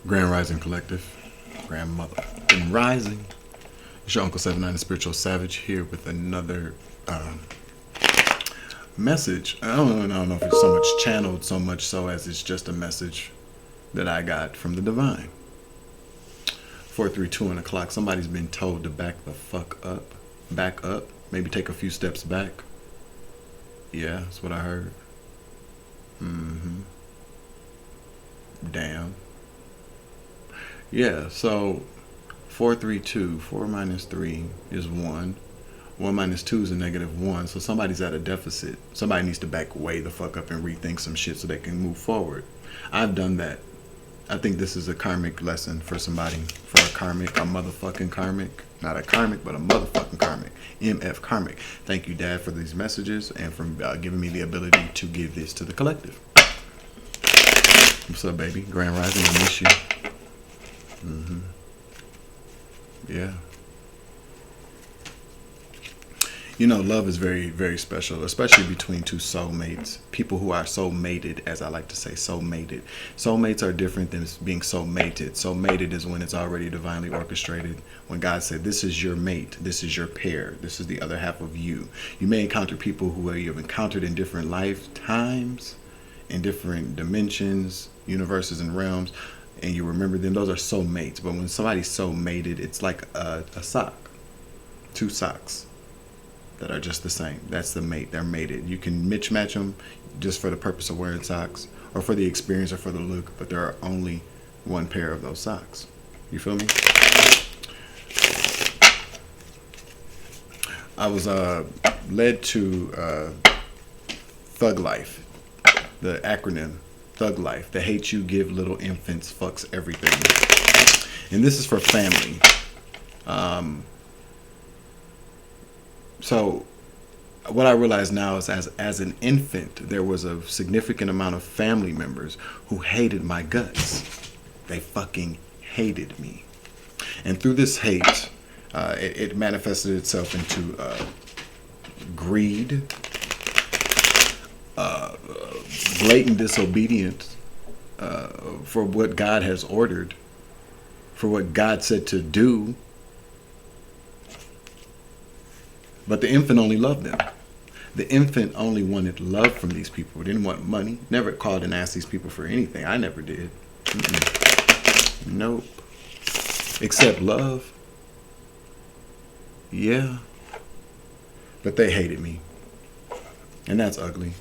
Grand Rising Collective, Grandmother and Rising. It's your Uncle 79, the Spiritual Savage, here with another message. I don't know if it's so much channeled, so much so as it's just a message that I got from the Divine. 432 on the clock. Somebody's been told to back the fuck up. Back up. Maybe take a few steps back. Yeah, that's what I heard. Damn. Yeah, so 432, 4 minus 3 is 1. 1 minus 2 is a -1. So somebody's at a deficit. Somebody needs to back way the fuck up and rethink some shit so they can move forward. I've done that. I think this is a karmic lesson for somebody. For a karmic, a motherfucking karmic. Not a karmic, but a motherfucking karmic. MF karmic. Thank you, Dad, for these messages and for giving me the ability to give this to the collective. What's up, baby? Grand Rising, I miss you. Yeah. You know, love is very, very special, especially between two soulmates. People who are soul-mated, as I like to say, soul-mated. Soulmates are different than being soul-mated. Soul-mated is when it's already divinely orchestrated. When God said, this is your mate, this is your pair, this is the other half of you. You may encounter people who you've encountered in different lifetimes, in different dimensions, universes, and realms, and you remember them. Those are soulmates. But when somebody's soul-mated, it's like a sock. Two socks that are just the same. That's the mate. They're mated. You can match them just for the purpose of wearing socks or for the experience or for the look, but there are only one pair of those socks. You feel me? I was led to Thug Life, the acronym Thug Life. The hate you give little infants fucks everything. And this is for family. So what I realize now is as an infant, there was a significant amount of family members who hated my guts. They fucking hated me. And through this hate, it manifested itself into greed, blatant disobedience for what God has ordered, for what God said to do. But the infant only loved them. The infant only wanted love from these people. Didn't want money. Never called and asked these people for anything. I never did. Nope. Except love. Yeah. But they hated me. And that's ugly.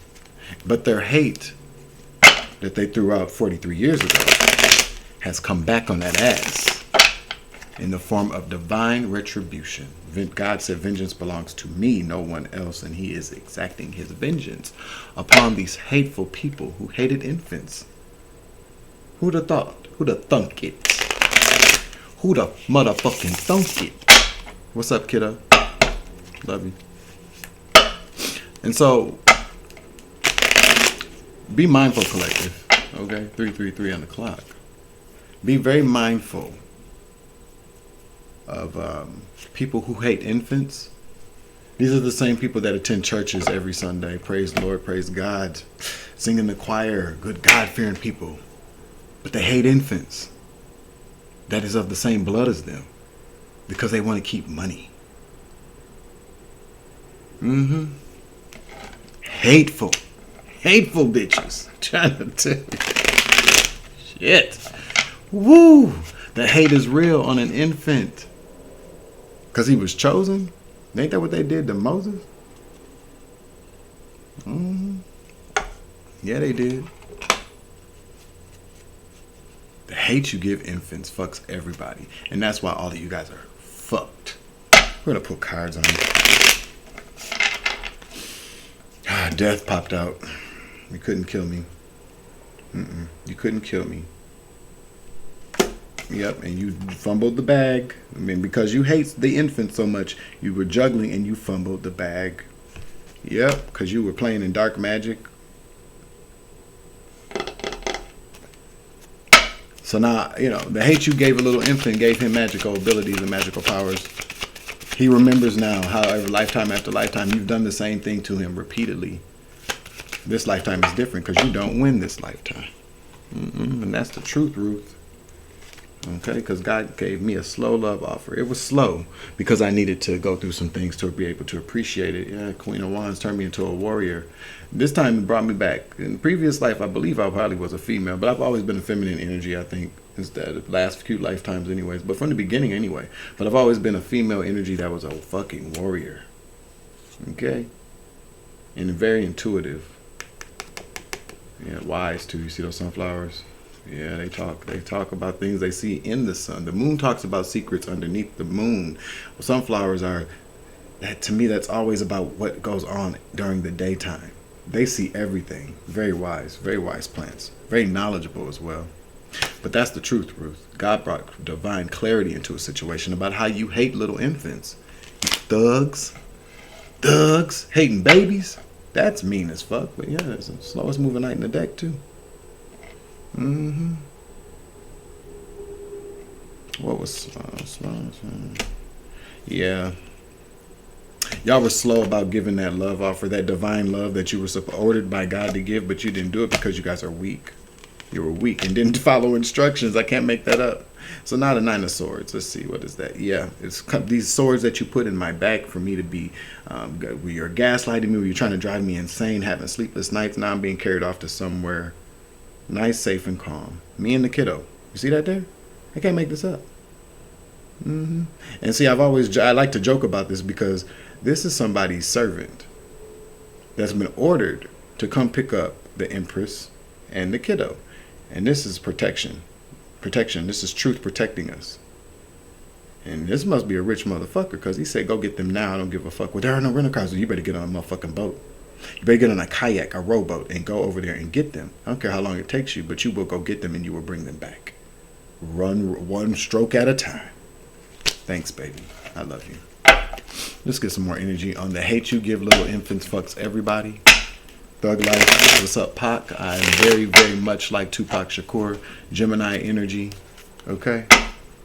But their hate that they threw out 43 years ago has come back on that ass in the form of divine retribution. God said, vengeance belongs to me, no one else, and he is exacting his vengeance upon these hateful people who hated infants. Who'd have thought? Who'd have thunk it? Who'd have motherfucking thunk it? What's up, kiddo? Love you. And so, be mindful, collective. Okay? 333 on the clock. Be very mindful of people who hate infants. These are the same people that attend churches every Sunday. Praise the Lord, praise God, sing in the choir, good God-fearing people. But they hate infants that is of the same blood as them because they want to keep money. Hateful bitches. Trying to tell you. Shit. Woo! The hate is real on an infant. Because he was chosen? Ain't that what they did to Moses? Yeah, they did. The hate you give infants fucks everybody. And that's why all of you guys are fucked. We're going to put cards on you. Death popped out. You couldn't kill me. You couldn't kill me. Yep, and you fumbled the bag. I mean, because you hate the infant so much, you were juggling and you fumbled the bag. Yep, because you were playing in dark magic. So now, you know, the hate you gave a little infant gave him magical abilities and magical powers. He remembers now, however, lifetime after lifetime, you've done the same thing to him repeatedly. This lifetime is different because you don't win this lifetime. And that's the truth, Ruth. Okay, because God gave me a slow love offer. It was slow because I needed to go through some things to be able to appreciate it. Yeah, Queen of Wands turned me into a warrior. This time it brought me back. In the previous life, I believe I probably was a female, but I've always been a feminine energy, I think, instead of last few lifetimes anyways, but from the beginning anyway. But I've always been a female energy that was a fucking warrior. Okay? And very intuitive. Yeah, wise too. You see those sunflowers? Yeah, they talk about things they see in the sun. The moon talks about secrets underneath the moon. Well, sunflowers are, that to me, that's always about what goes on during the daytime. They see everything. Very wise plants. Very knowledgeable as well. But that's the truth, Ruth. God brought divine clarity into a situation about how you hate little infants. Thugs, hating babies. That's mean as fuck. But yeah, it's the slowest moving knight in the deck too. What was slow? Yeah. Y'all were slow about giving that love offer, that divine love that you were ordered by God to give, but you didn't do it because you guys are weak. You were weak and didn't follow instructions. I can't make that up. So now the 9 of Swords. Let's see, what is that? Yeah, it's these swords that you put in my back for me to be, where you're gaslighting me, where you're trying to drive me insane, having sleepless nights. Now I'm being carried off to somewhere nice, safe, and calm. Me and the kiddo. You see that there? I can't make this up. And see, I like to joke about this because this is somebody's servant that's been ordered to come pick up the Empress and the kiddo. And this is protection. This is truth protecting us. And this must be a rich motherfucker because he said, go get them now. I don't give a fuck. Well, there are no rental cars. So you better get on a motherfucking boat. You better get on a kayak, a rowboat, and go over there and get them. I don't care how long it takes you, but you will go get them and you will bring them back. Run one stroke at a time. Thanks, baby. I love you. Let's get some more energy on the hate you give little infants fucks everybody. Thug Life. What's up, Pac? I'm very, very much like Tupac Shakur. Gemini energy. Okay?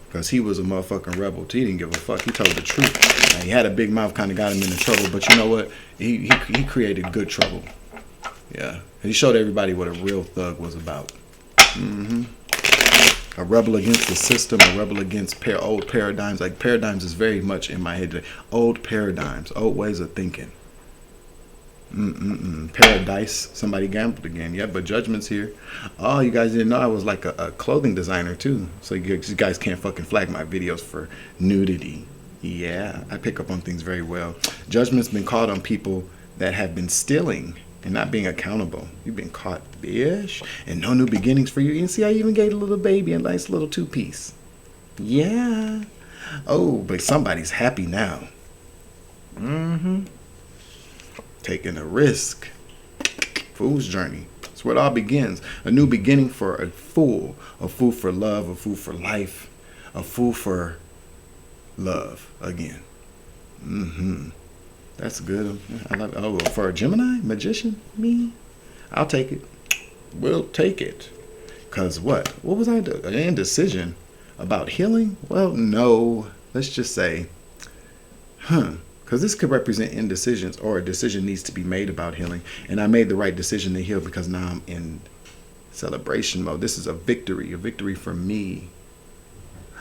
Because he was a motherfucking rebel. He didn't give a fuck. He told the truth. Now, he had a big mouth, kind of got him into trouble. But you know what? He created good trouble. Yeah. He showed everybody what a real thug was about. A rebel against the system, a rebel against old paradigms. Like, paradigms is very much in my head today. Old paradigms, old ways of thinking. Paradise. Somebody gambled again. Yeah, but Judgment's here. Oh, you guys didn't know I was like a clothing designer too. So you guys can't fucking flag my videos for nudity. Yeah, I pick up on things very well. Judgment's been called on people that have been stealing and not being accountable. You've been caught, bitch. And no new beginnings for you. You see, I even gave a little baby a nice little 2-piece. Yeah. Oh, but somebody's happy now. Taking a risk. Fool's journey. That's where it all begins. A new beginning for a fool. A fool for love. A fool for life. A fool for love again. That's good. I love it. Oh, for a Gemini? Magician? Me? I'll take it. We'll take it. Because what? What was I doing? An indecision about healing? Well, no. Let's just say, because this could represent indecisions, or a decision needs to be made about healing. And I made the right decision to heal because now I'm in celebration mode. This is a victory for me.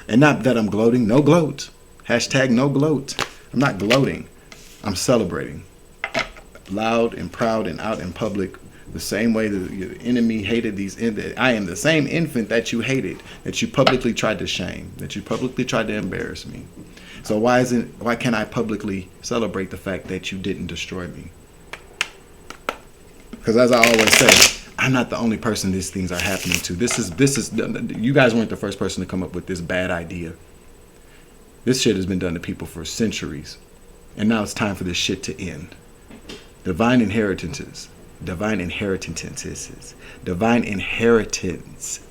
And not that I'm gloating. No gloat. Hashtag no gloat. I'm not gloating. I'm celebrating. Loud and proud and out in public. The same way the enemy hated these. I am the same infant that you hated, that you publicly tried to shame, that you publicly tried to embarrass me. So why can't I publicly celebrate the fact that you didn't destroy me? Because as I always say, I'm not the only person these things are happening to. This is you guys weren't the first person to come up with this bad idea. This shit has been done to people for centuries. And now it's time for this shit to end. Divine inheritance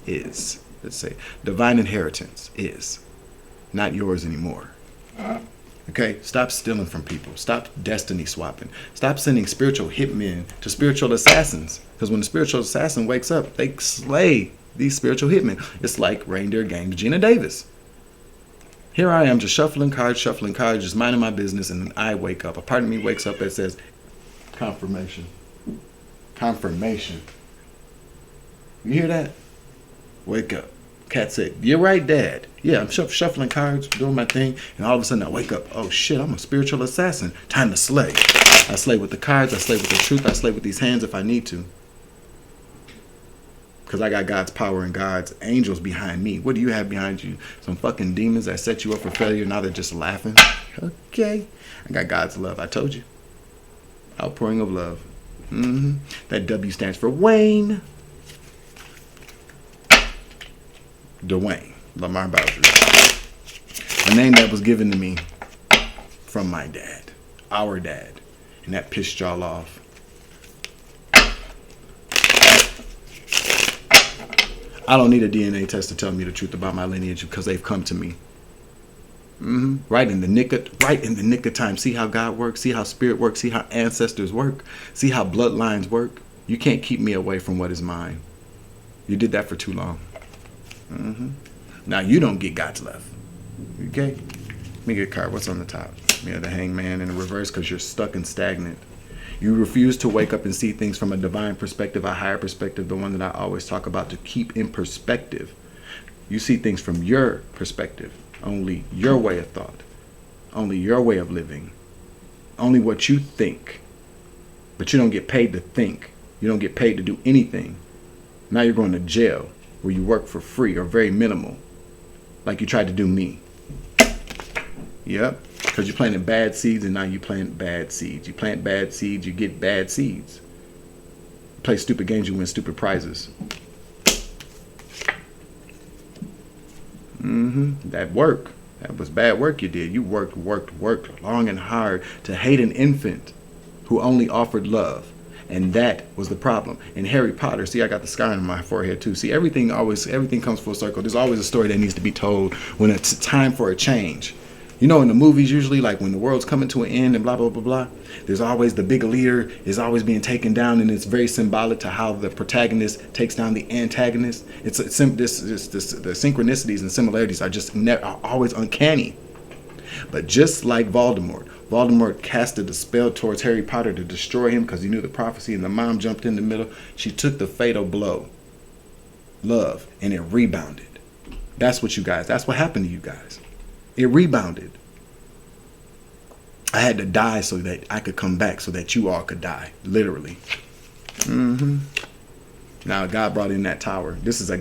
is, let's say, divine inheritance is not yours anymore. Okay, stop stealing from people. Stop destiny swapping. Stop sending spiritual hitmen to spiritual assassins. Because when the spiritual assassin wakes up, they slay these spiritual hitmen. It's like Reindeer Gang Gina Davis. Here I am just shuffling cards, just minding my business, and then I wake up. A part of me wakes up that says, confirmation. Confirmation. You hear that? Wake up. Cat said, "You're right, Dad." Yeah, I'm shuffling cards, doing my thing, and all of a sudden I wake up. Oh shit, I'm a spiritual assassin. Time to slay. I slay with the cards, I slay with the truth, I slay with these hands if I need to. Because I got God's power and God's angels behind me. What do you have behind you? Some fucking demons that set you up for failure, now they're just laughing? Okay. I got God's love, I told you. Outpouring of love. That W stands for Wayne. Dwayne Lamar Bowdry. A name that was given to me from my dad. Our dad. And that pissed y'all off. I don't need a DNA test to tell me the truth about my lineage because they've come to me. Right in the nick of time. See how God works. See how spirit works. See how ancestors work. See how bloodlines work. You can't keep me away from what is mine. You did that for too long. Now you don't get God's love. Okay? Let me get a card. What's on the top? Yeah, the Hangman in the reverse because you're stuck and stagnant. You refuse to wake up and see things from a divine perspective, a higher perspective, the one that I always talk about to keep in perspective. You see things from your perspective, only your way of thought, only your way of living, only what you think. But you don't get paid to think. You don't get paid to do anything. Now you're going to jail where you work for free or very minimal, like you tried to do me. Yep. Because you're planting bad seeds and now you plant bad seeds. You plant bad seeds, you get bad seeds. You play stupid games, you win stupid prizes. That work. That was bad work you did. You worked long and hard to hate an infant who only offered love. And that was the problem. In Harry Potter, see, I got the scar on my forehead too. See, everything comes full circle. There's always a story that needs to be told when it's time for a change. You know, in the movies, usually, like when the world's coming to an end and blah, blah, blah, blah, there's always the big leader is always being taken down, and it's very symbolic to how the protagonist takes down the antagonist. The synchronicities and similarities are just are always uncanny. But just like Voldemort casted a spell towards Harry Potter to destroy him because he knew the prophecy, and the mom jumped in the middle. She took the fatal blow, love, and it rebounded. That's what happened to you guys. It rebounded. I had to die so that I could come back so that you all could die. Literally. Now God brought in that tower. This is a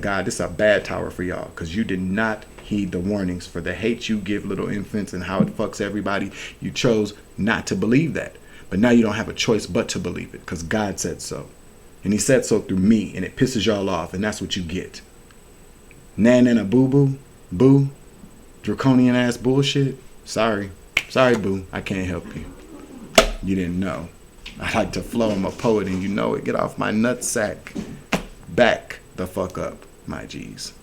bad tower for y'all because you did not heed the warnings for the hate you give little infants and how it fucks everybody. You chose not to believe that. But now you don't have a choice but to believe it because God said so. And he said so through me, and it pisses y'all off, and that's what you get. Nana boo boo. Draconian ass bullshit. Sorry boo, I can't help you. You didn't know. I like to flow, I'm a poet and you know it. Get off my nutsack. Back the fuck up, my G's.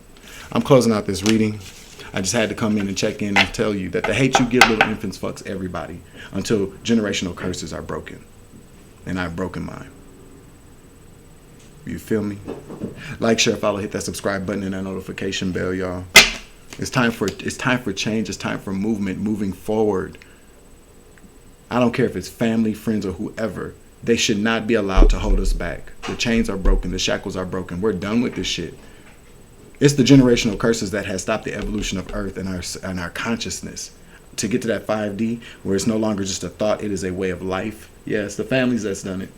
I'm closing out this reading. I just had to come in and check in and tell you that the hate you give little infants fucks everybody until generational curses are broken. And I've broken mine. You feel me? Like, share, follow, hit that subscribe button and that notification bell, y'all. It's time for change. It's time for movement, moving forward. I don't care if it's family, friends, or whoever. They should not be allowed to hold us back. The chains are broken. The shackles are broken. We're done with this shit. It's the generational curses that has stopped the evolution of Earth and our consciousness. To get to that 5D, where it's no longer just a thought, it is a way of life. Yeah, it's the families that's done it.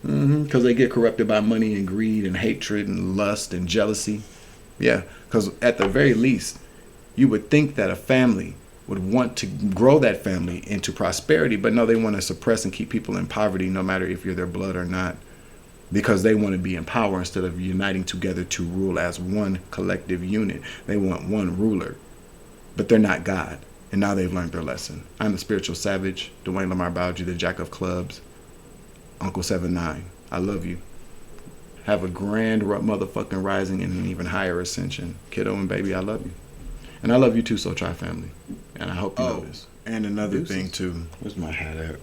Because they get corrupted by money and greed and hatred and lust and jealousy. Yeah, because at the very least, you would think that a family would want to grow that family into prosperity, but no, they want to suppress and keep people in poverty no matter if you're their blood or not, because they want to be in power instead of uniting together to rule as one collective unit. They want one ruler, but they're not God, and now they've learned their lesson. I'm the spiritual savage, Dwayne Lamar Bowdry, the Jack of Clubs, Uncle 7'9". I love you. Have a grand motherfucking rising and an even higher ascension. Kiddo and baby, I love you. And I love you too, so try family. And I hope you know this. And another thing too. Where's my hat at?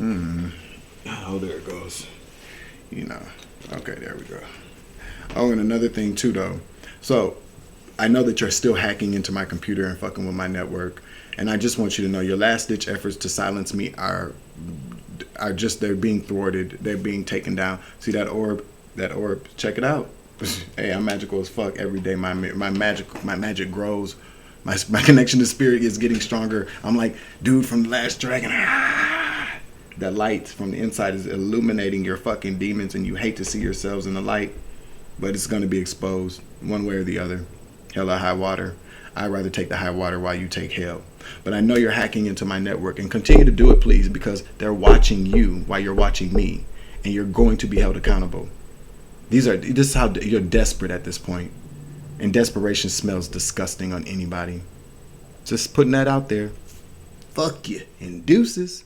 Oh, there it goes. You know. Okay, there we go. Oh, and another thing too though. So, I know that you're still hacking into my computer and fucking with my network. And I just want you to know your last ditch efforts to silence me are are just, they're being thwarted. They're being taken down. See that orb? That orb. Check it out. Hey, I'm magical as fuck every day. My magic grows. My connection to spirit is getting stronger. I'm like, dude from the Last Dragon. That light from the inside is illuminating your fucking demons, and you hate to see yourselves in the light, but it's going to be exposed one way or the other. Hell or high water. I'd rather take the high water while you take hell. But I know you're hacking into my network, and continue to do it, please, because they're watching you while you're watching me, and you're going to be held accountable. This is how you're desperate at this point, and desperation smells disgusting on anybody. Just putting that out there. Fuck you and deuces.